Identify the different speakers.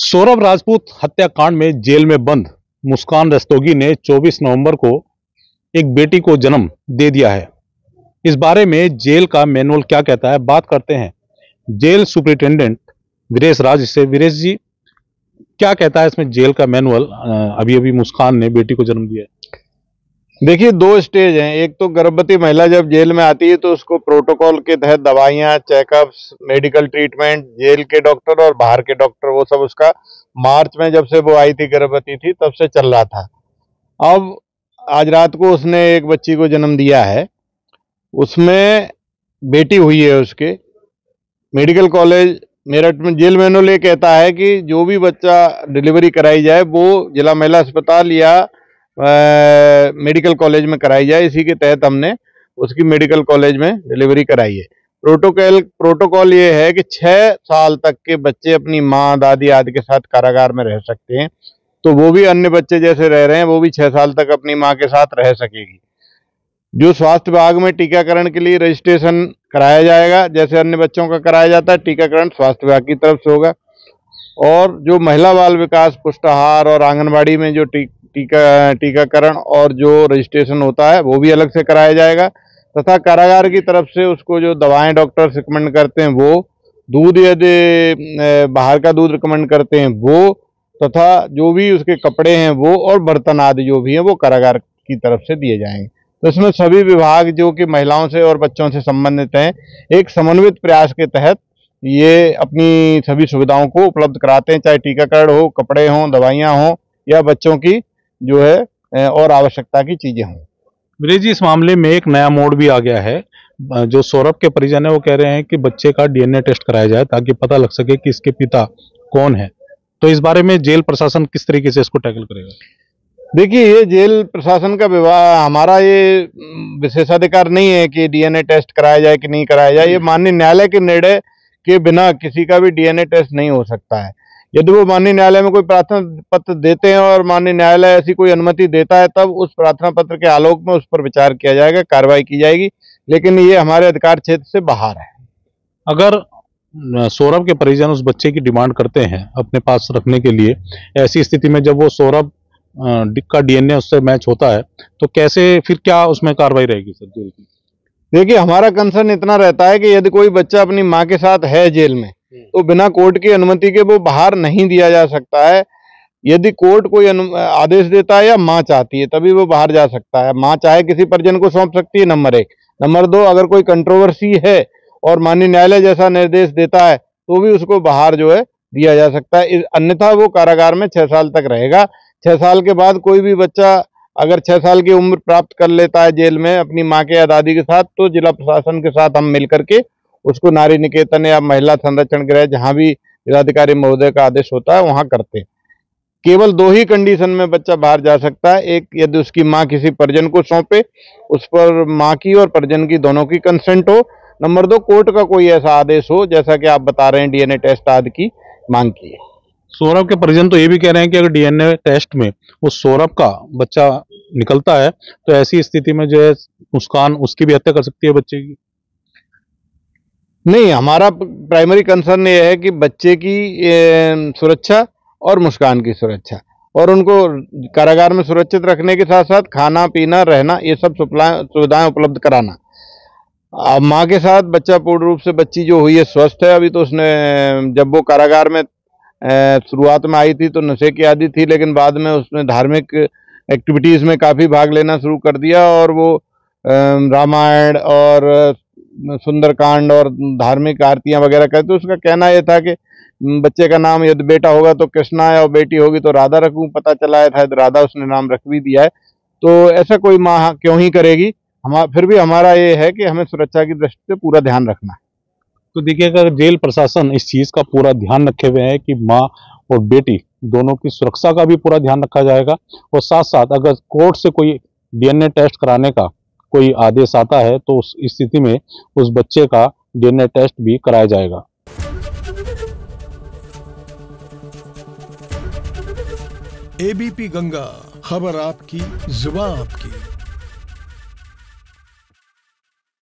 Speaker 1: सौरभ राजपूत हत्याकांड में जेल में बंद मुस्कान रस्तोगी ने 24 नवंबर को एक बेटी को जन्म दे दिया है। इस बारे में जेल का मैनुअल क्या कहता है, बात करते हैं जेल सुपरिटेंडेंट वीरेश राज से। वीरेश जी, क्या कहता है इसमें जेल का मैनुअल? अभी अभी मुस्कान ने बेटी को जन्म दिया है।
Speaker 2: देखिए, दो स्टेज हैं। एक तो गर्भवती महिला जब जेल में आती है तो उसको प्रोटोकॉल के तहत दवाइयाँ, चेकअप्स, मेडिकल ट्रीटमेंट, जेल के डॉक्टर और बाहर के डॉक्टर, वो सब उसका मार्च में जब से वो आई थी, गर्भवती थी, तब से चल रहा था। अब आज रात को उसने एक बच्ची को जन्म दिया है। उसमें बेटी हुई है उसके। मेडिकल कॉलेज मेरठ में जेल मैनुअल ये कहता है कि जो भी बच्चा डिलीवरी कराई जाए वो जिला महिला अस्पताल या मेडिकल कॉलेज में कराई जाए। इसी के तहत हमने उसकी मेडिकल कॉलेज में डिलीवरी कराई है। प्रोटोकॉल ये है कि 6 साल तक के बच्चे अपनी माँ, दादी आदि के साथ कारागार में रह सकते हैं। तो वो भी अन्य बच्चे जैसे रह रहे हैं, वो भी 6 साल तक अपनी माँ के साथ रह सकेगी। जो स्वास्थ्य विभाग में टीकाकरण के लिए रजिस्ट्रेशन कराया जाएगा, जैसे अन्य बच्चों का कराया जाता है, टीकाकरण स्वास्थ्य विभाग की तरफ से होगा। और जो महिला बाल विकास, पुष्टाहार और आंगनबाड़ी में जो टीकाकरण और जो रजिस्ट्रेशन होता है वो भी अलग से कराया जाएगा। तथा कारागार की तरफ से उसको जो दवाएं डॉक्टर रिकमेंड करते हैं वो, दूध यदि बाहर का दूध रिकमेंड करते हैं वो, तथा जो भी उसके कपड़े हैं वो, और बर्तन आदि जो भी हैं वो कारागार की तरफ से दिए जाएंगे। तो इसमें सभी विभाग जो कि महिलाओं से और बच्चों से संबंधित हैं, एक समन्वित प्रयास के तहत ये अपनी सभी सुविधाओं को उपलब्ध कराते हैं, चाहे टीकाकरण हो, कपड़े हों, दवाइयाँ हों, या बच्चों की जो है और आवश्यकता की चीजें हों।
Speaker 1: वीरेश जी, इस मामले में एक नया मोड़ भी आ गया है। जो सौरभ के परिजन है वो कह रहे हैं कि बच्चे का डीएनए टेस्ट कराया जाए ताकि पता लग सके कि इसके पिता कौन है। तो इस बारे में जेल प्रशासन किस तरीके से इसको टैकल करेगा?
Speaker 2: देखिए, ये जेल प्रशासन का विभाग, हमारा ये विशेषाधिकार नहीं है कि डीएनए टेस्ट कराया जाए कि नहीं कराया जाए। ये माननीय न्यायालय के निर्णय के बिना किसी का भी डीएनए टेस्ट नहीं हो सकता है। यदि वो माननीय न्यायालय में कोई प्रार्थना पत्र देते हैं और माननीय न्यायालय ऐसी कोई अनुमति देता है, तब उस प्रार्थना पत्र के आलोक में उस पर विचार किया जाएगा, कार्रवाई की जाएगी। लेकिन ये हमारे अधिकार क्षेत्र से बाहर है।
Speaker 1: अगर सौरभ के परिजन उस बच्चे की डिमांड करते हैं अपने पास रखने के लिए, ऐसी स्थिति में जब वो सौरभ का डीएनए उससे मैच होता है, तो कैसे फिर क्या उसमें कार्रवाई रहेगी सर जेल की?
Speaker 2: देखिए, हमारा कंसर्न इतना रहता है कि यदि कोई बच्चा अपनी माँ के साथ है जेल में, तो बिना कोर्ट की अनुमति के वो बाहर नहीं दिया जा सकता है। यदि कोर्ट कोई आदेश देता है या माँ चाहती है, तभी वो बाहर जा सकता है। माँ चाहे किसी परिजन को सौंप सकती है, नंबर 1। नंबर 2, अगर कोई कंट्रोवर्सी है और माननीय न्यायालय जैसा निर्देश देता है तो भी उसको बाहर जो है दिया जा सकता है। अन्यथा वो कारागार में 6 साल तक रहेगा। 6 साल के बाद कोई भी बच्चा अगर 6 साल की उम्र प्राप्त कर लेता है जेल में अपनी माँ के या दादी के साथ, तो जिला प्रशासन के साथ हम मिल करके उसको नारी निकेतन या महिला संरक्षण गृह, जहाँ भी जिलाधिकारी महोदय का आदेश होता है, वहाँ करते हैं। केवल 2 ही कंडीशन में बच्चा बाहर जा सकता है। एक, यदि उसकी माँ किसी परिजन को सौंपे, उस पर माँ की और परिजन की दोनों की कंसेंट हो। नंबर 2, कोर्ट का कोई ऐसा आदेश हो, जैसा कि आप बता रहे हैं डीएनए टेस्ट आदि की मांग की है।
Speaker 1: सौरभ के परिजन तो ये भी कह रहे हैं कि अगर डीएनए टेस्ट में वो सौरभ का बच्चा निकलता है तो ऐसी स्थिति में जो है मुस्कान उसकी भी हत्या कर सकती है बच्चे की।
Speaker 2: नहीं, हमारा प्राइमरी कंसर्न ये है कि बच्चे की सुरक्षा और मुस्कान की सुरक्षा, और उनको कारागार में सुरक्षित रखने के साथ साथ खाना पीना, रहना, ये सब सुविधाएं उपलब्ध कराना। माँ के साथ बच्चा पूर्ण रूप से, बच्ची जो हुई है स्वस्थ है। अभी तो उसने, जब वो कारागार में शुरुआत में आई थी तो नशे की आदी थी, लेकिन बाद में उसने धार्मिक एक्टिविटीज में काफी भाग लेना शुरू कर दिया, और वो रामायण और सुंदरकांड और धार्मिक आरतियां वगैरह करते। तो उसका कहना यह था कि बच्चे का नाम यदि बेटा होगा तो कृष्णा है और बेटी होगी तो राधा रखूं। पता चला है था राधा उसने नाम रख भी दिया है। तो ऐसा कोई माँ क्यों ही करेगी। फिर भी हमारा ये है कि हमें सुरक्षा की दृष्टि से पूरा ध्यान रखना है।
Speaker 1: तो देखिए, अगर जेल प्रशासन इस चीज का पूरा ध्यान रखे हुए है कि माँ और बेटी दोनों की सुरक्षा का भी पूरा ध्यान रखा जाएगा, और साथ साथ अगर कोर्ट से कोई डीएनए टेस्ट कराने का कोई आदेश आता है तो उस स्थिति में उस बच्चे का डीएनए टेस्ट भी कराया जाएगा।
Speaker 3: एबीपी गंगा, खबर आपकी, जुबान आपकी।